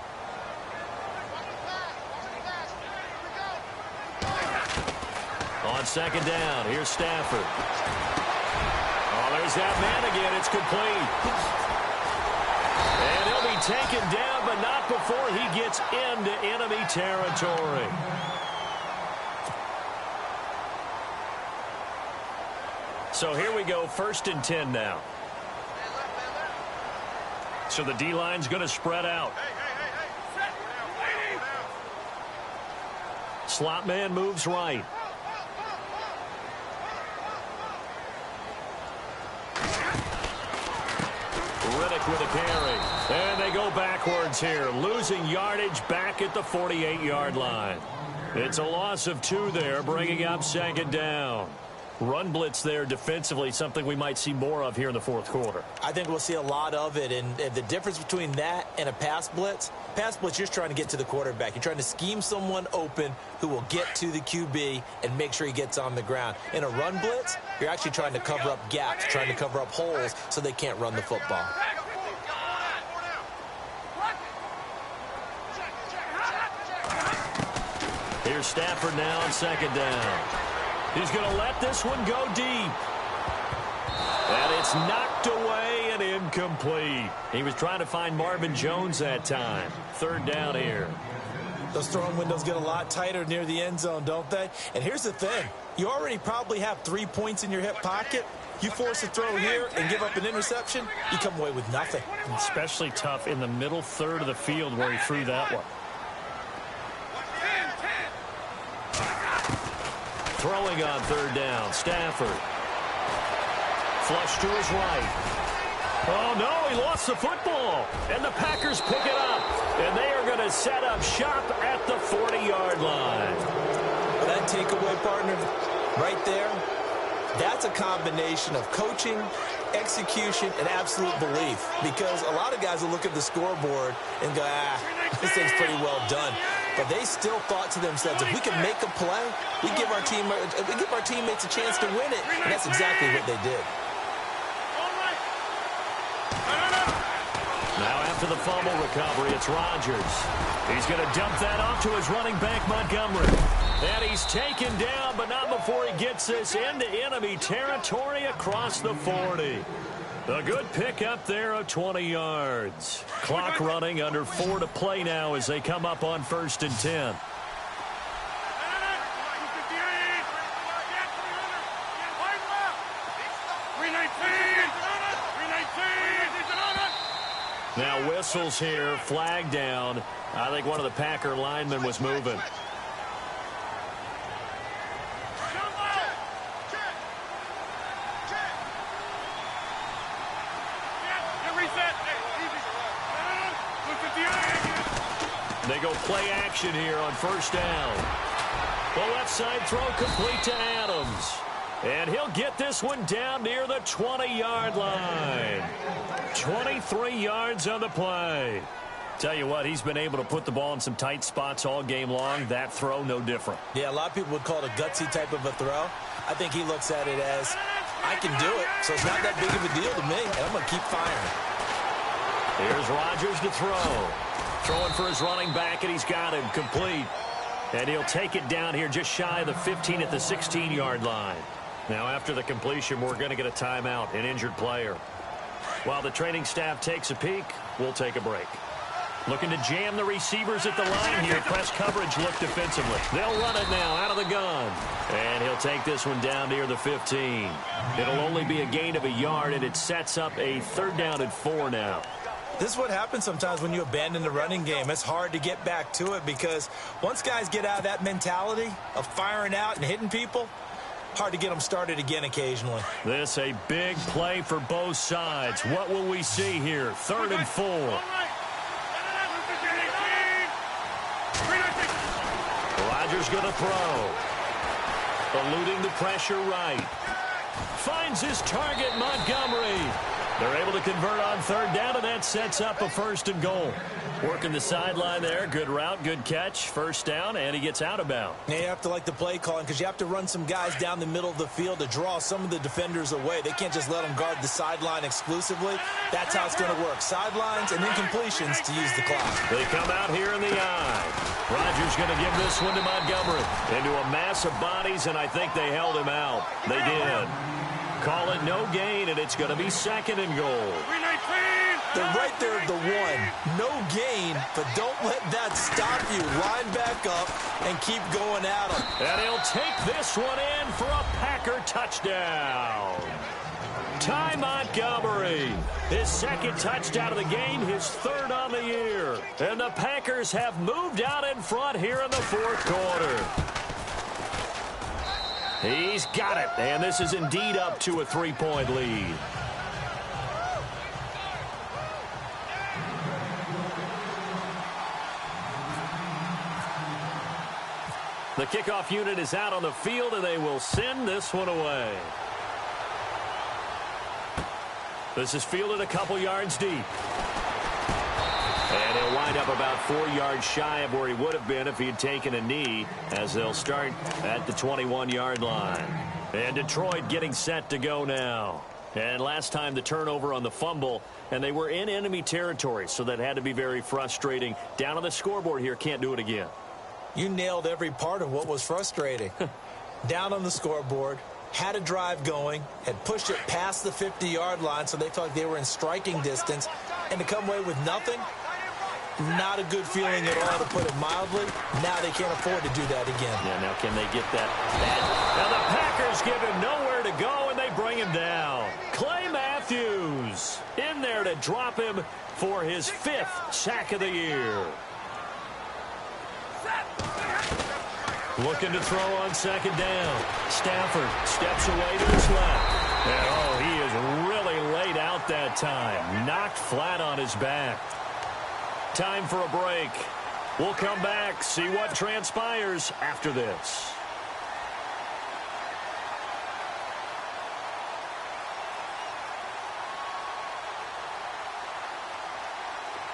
On second down, here's Stafford. Oh, there's that man again. It's complete. And he'll be taken down, but not before he gets into enemy territory. So here we go, 1st and 10 now. So the D-line's going to spread out. Slot man moves right. Riddick with a carry. And they go backwards here, losing yardage back at the 48-yard line. It's a loss of 2 there, bringing up second down. Run blitz there defensively, something we might see more of here in the 4th quarter. I think we'll see a lot of it, and the difference between that and a pass blitz, you're just trying to get to the quarterback. You're trying to scheme someone open who will get to the QB and make sure he gets on the ground. In a run blitz, you're actually trying to cover up gaps, trying to cover up holes so they can't run the football. Here's Stafford now on second down. He's going to let this one go deep. And it's knocked away and incomplete. He was trying to find Marvin Jones that time. 3rd down here. Those throwing windows get a lot tighter near the end zone, don't they? And here's the thing. You already probably have 3 points in your hip pocket. You force a throw here and give up an interception, you come away with nothing. Especially tough in the middle third of the field where he threw that one. Throwing on 3rd down, Stafford. Flush to his right. Oh, no, he lost the football. And the Packers pick it up. And they are going to set up shop at the 40-yard line. Well, that takeaway, partner, right there, that's a combination of coaching, execution, and absolute belief. Because a lot of guys will look at the scoreboard and go, this thing's pretty well done. But they still thought to themselves, if we can make a play, we give our teammates a chance to win it. And that's exactly what they did. Now after the fumble recovery, it's Rodgers. He's going to dump that off to his running back, Montgomery. And he's taken down, but not before he gets this into enemy territory across the 40. A good pickup there of 20 yards. Clock running, under 4 to play now as they come up on 1st and 10. Now whistles here, flag down. I think one of the Packer linemen was moving. They go play action here on 1st down. The left side throw complete to Adams. And he'll get this one down near the 20-yard line. 23 yards on the play. Tell you what, he's been able to put the ball in some tight spots all game long. That throw, no different. Yeah, a lot of people would call it a gutsy type of a throw. I think he looks at it as, I can do it, so it's not that big of a deal to me, and I'm going to keep firing. Here's Rodgers to throw. Throwing for his running back, and he's got him complete. And he'll take it down here just shy of the 15 at the 16-yard line. Now, after the completion, we're going to get a timeout, an injured player. While the training staff takes a peek, we'll take a break. Looking to jam the receivers at the line here. Press coverage look defensively. They'll run it now out of the gun. And he'll take this one down near the 15. It'll only be a gain of a yard, and it sets up a 3rd down and 4 now. This is what happens sometimes when you abandon the running game. It's hard to get back to it because once guys get out of that mentality of firing out and hitting people, hard to get them started again occasionally. This a big play for both sides. What will we see here? 3rd and 4. Rodgers going to throw. Eluding the pressure right. Finds his target, Montgomery. They're able to convert on third down, and that sets up a 1st and goal. Working the sideline there. Good route, good catch. 1st down, and he gets out of bounds. Yeah, you have to like the play calling because you have to run some guys down the middle of the field to draw some of the defenders away. They can't just let them guard the sideline exclusively. That's how it's going to work. Sidelines and incompletions to use the clock. They come out here in the eye. Rodgers going to give this one to Montgomery. Into a mass of bodies, and I think they held him out. They did. Call it no gain, and it's going to be 2nd and goal. They're right there at the 1. No gain, but don't let that stop you. Line back up and keep going at them. And he'll take this one in for a Packer touchdown. Ty Montgomery, his 2nd touchdown of the game, his 3rd on the year. And the Packers have moved out in front here in the 4th quarter. He's got it, and this is indeed up to a 3-point lead. The kickoff unit is out on the field, and they will send this one away. This is fielded a couple yards deep. And he'll wind up about 4 yards shy of where he would have been if he had taken a knee, as they'll start at the 21-yard line. And Detroit getting set to go now. And last time the turnover on the fumble, and they were in enemy territory, so that had to be very frustrating. Down on the scoreboard here, can't do it again. You nailed every part of what was frustrating. Down on the scoreboard, had a drive going, had pushed it past the 50-yard line, so they felt like they were in striking distance, and to come away with nothing, not a good feeling at all, to put it mildly. Now they can't afford to do that again. Yeah, now can they get that? Now the Packers give him nowhere to go, and they bring him down. Clay Matthews in there to drop him for his 5th sack of the year. Looking to throw on 2nd down. Stafford steps away to his left. And, oh, he is really laid out that time. Knocked flat on his back. Time for a break. We'll come back, see what transpires after this.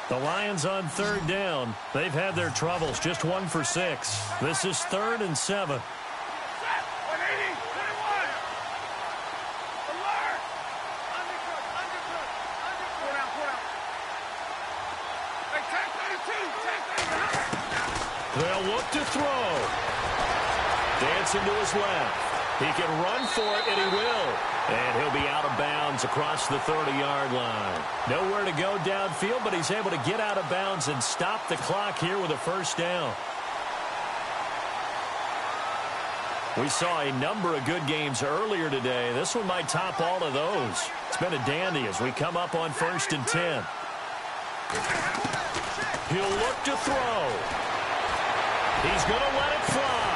The Lions on 3rd down. They've had their troubles, just 1 for 6. This is 3rd and 7. They'll look to throw. Dancing to his left. He can run for it, and he will. And he'll be out of bounds across the 30-yard line. Nowhere to go downfield, but he's able to get out of bounds and stop the clock here with a 1st down. We saw a number of good games earlier today. This one might top all of those. It's been a dandy as we come up on 1st and 10. He'll look to throw. He's going to let it fly.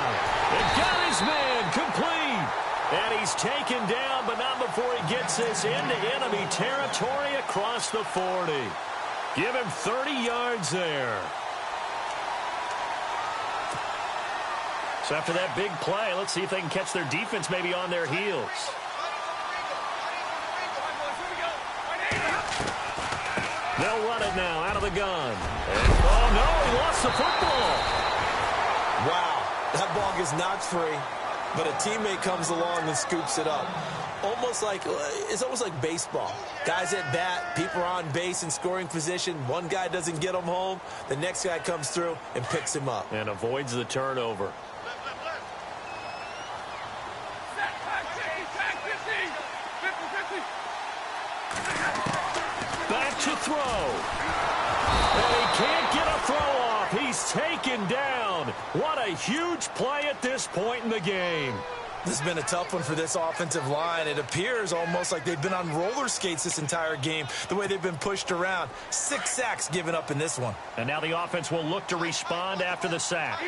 And got his man complete. And he's taken down, but not before he gets this into enemy territory across the 40. Give him 30 yards there. So after that big play, let's see if they can catch their defense maybe on their heels. They'll run it now out of the gun. And, oh, no, he lost the football. Wow, that ball gets knocked free, but a teammate comes along and scoops it up. It's almost like baseball. Guys at bat, people are on base in scoring position. One guy doesn't get him home. The next guy comes through and picks him up. And avoids the turnover. Back to throw. And he can't get a throw off. He's taken down. What a huge play at this point in the game. This has been a tough one for this offensive line. It appears almost like they've been on roller skates this entire game, the way they've been pushed around. 6 sacks given up in this one. And now the offense will look to respond after the sack.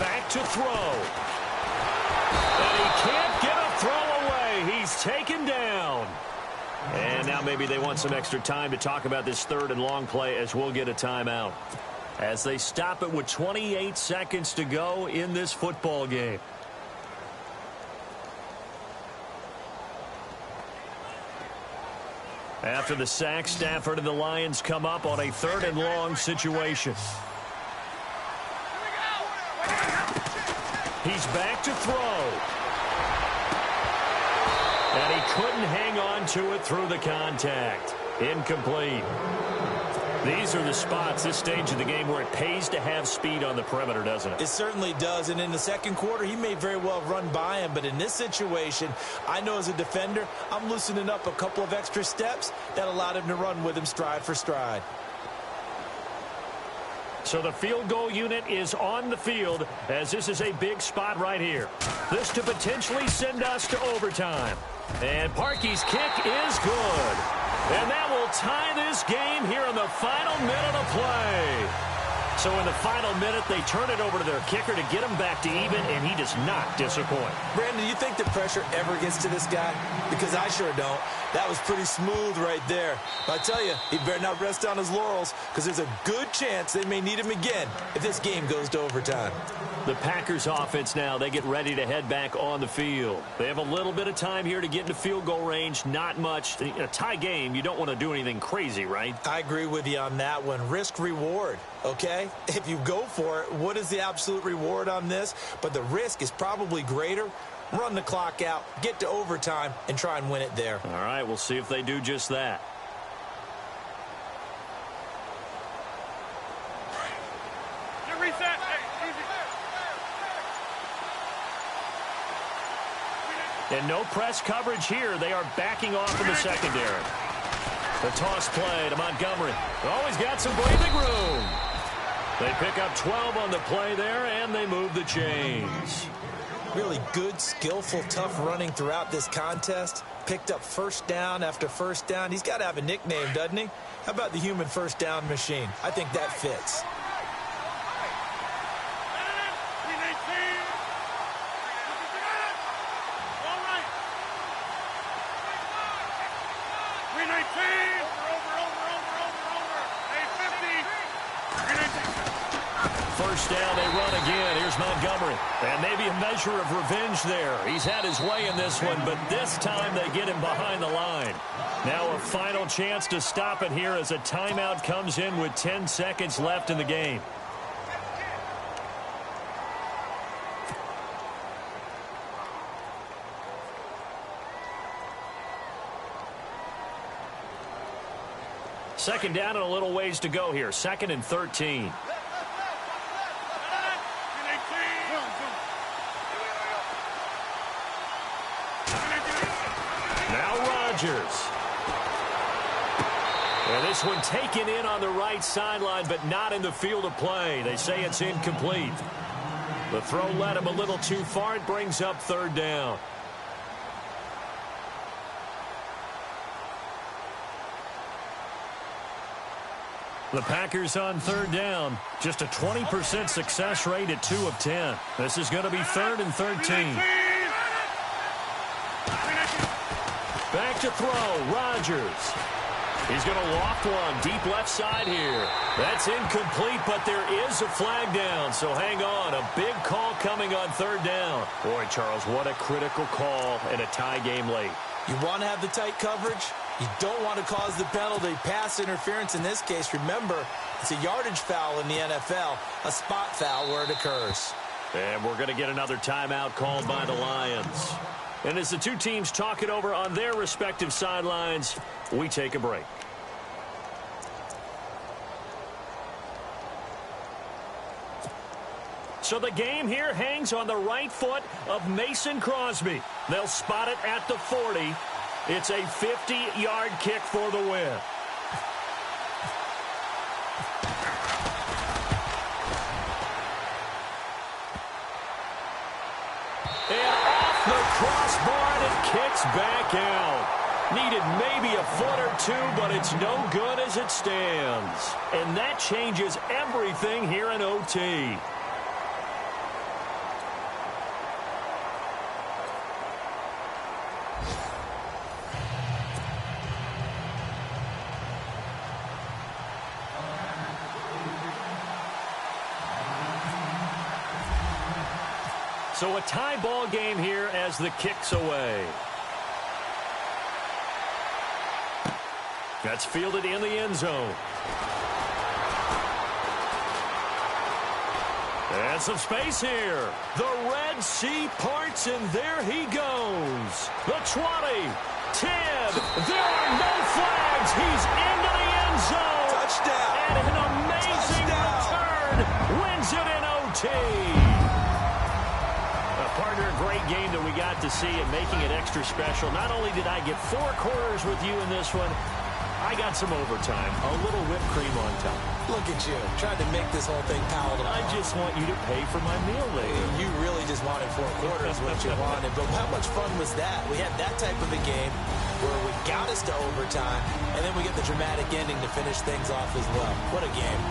Back to throw. And he can't get a throw away. He's taken down. And now maybe they want some extra time to talk about this third and long play as we'll get a timeout. As they stop it with 28 seconds to go in this football game. After the sack, Stafford and the Lions come up on a third and long situation. He's back to throw. And he couldn't hang on to it through the contact. Incomplete. These are the spots, this stage of the game, where it pays to have speed on the perimeter, doesn't it? It certainly does. And in the second quarter, he may very well run by him. But in this situation, I know as a defender, I'm loosening up a couple of extra steps that allowed him to run with him stride for stride. So the field goal unit is on the field as this is a big spot right here. This to potentially send us to overtime. And Parkey's kick is good. And that will tie this game here in the final minute of play. So in the final minute, they turn it over to their kicker to get him back to even, and he does not disappoint. Brandon, do you think the pressure ever gets to this guy? Because I sure don't. That was pretty smooth right there. But I tell you, he better not rest on his laurels because there's a good chance they may need him again if this game goes to overtime. The Packers offense now, they get ready to head back on the field. They have a little bit of time here to get into field goal range, not much. In a tie game, you don't want to do anything crazy, right? I agree with you on that one. Risk reward, okay? If you go for it, what is the absolute reward on this? But the risk is probably greater. Run the clock out, get to overtime, and try and win it there. All right, we'll see if they do just that. Reset. Hey, easy. And no press coverage here. They are backing off in the secondary. The toss play to Montgomery. Always got some breathing room. They pick up 12 on the play there, and they move the chains. Really good, skillful, tough running throughout this contest. Picked up first down after first down. He's got to have a nickname, doesn't he? How about the human first down machine? I think that fits. First down, they run again. Here's Montgomery. And maybe a measure of revenge there. He's had his way in this one, but this time they get him behind the line. Now a final chance to stop it here as a timeout comes in with 10 seconds left in the game. Second down and a little ways to go here. 2nd and 13. And this one taken in on the right sideline, but not in the field of play. They say it's incomplete. The throw led him a little too far. It brings up 3rd down. The Packers on 3rd down. Just a 20% success rate at 2 of 10. This is going to be 3rd and 13. Back to throw, Rodgers. He's going to loft one deep left side here. That's incomplete, but there is a flag down, so hang on. A big call coming on 3rd down. Boy, Charles, what a critical call in a tie game late. You want to have the tight coverage? You don't want to cause the penalty. Pass interference in this case. Remember, it's a yardage foul in the NFL, a spot foul where it occurs. And we're going to get another timeout called by the Lions. And as the two teams talk it over on their respective sidelines, we take a break. So the game here hangs on the right foot of Mason Crosby. They'll spot it at the 40. It's a 50-yard kick for the win. And off the crossbar, and it kicks back out. Needed maybe a foot or two, but it's no good as it stands. And that changes everything here in OT. So a tie ball game here as the kick's away. That's fielded in the end zone. And some space here. The Red Sea parts, and there he goes. The 20, 10. There are no flags. He's into the end zone. Touchdown. And an amazing return. Wins it in OT. Partner, great game that we got to see and making it extra special. Not only did I get 4 quarters with you in this one, I got some overtime, a little whipped cream on top. Look at you, trying to make this whole thing palatable. I just want you to pay for my meal later. You really just wanted 4 quarters, what you wanted. But how much fun was that? We had that type of a game where we got us to overtime, and then we get the dramatic ending to finish things off as well. What a game.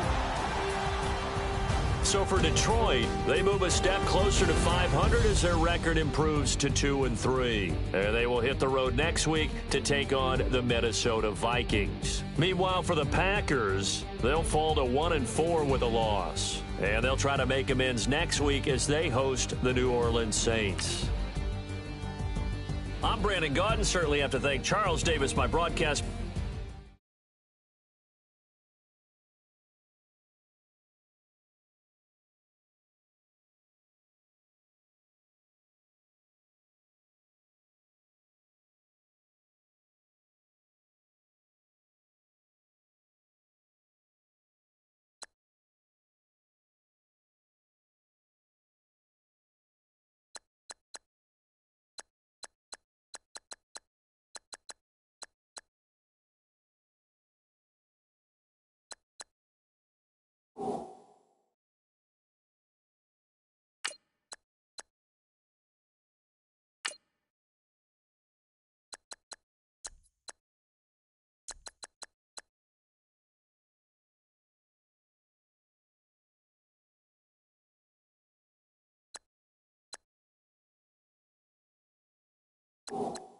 So for Detroit, they move a step closer to 500 as their record improves to 2-3. And they will hit the road next week to take on the Minnesota Vikings. Meanwhile, for the Packers, they'll fall to 1-4 with a loss. And they'll try to make amends next week as they host the New Orleans Saints. I'm Brandon Gaudin. Certainly have to thank Charles Davis, my broadcast You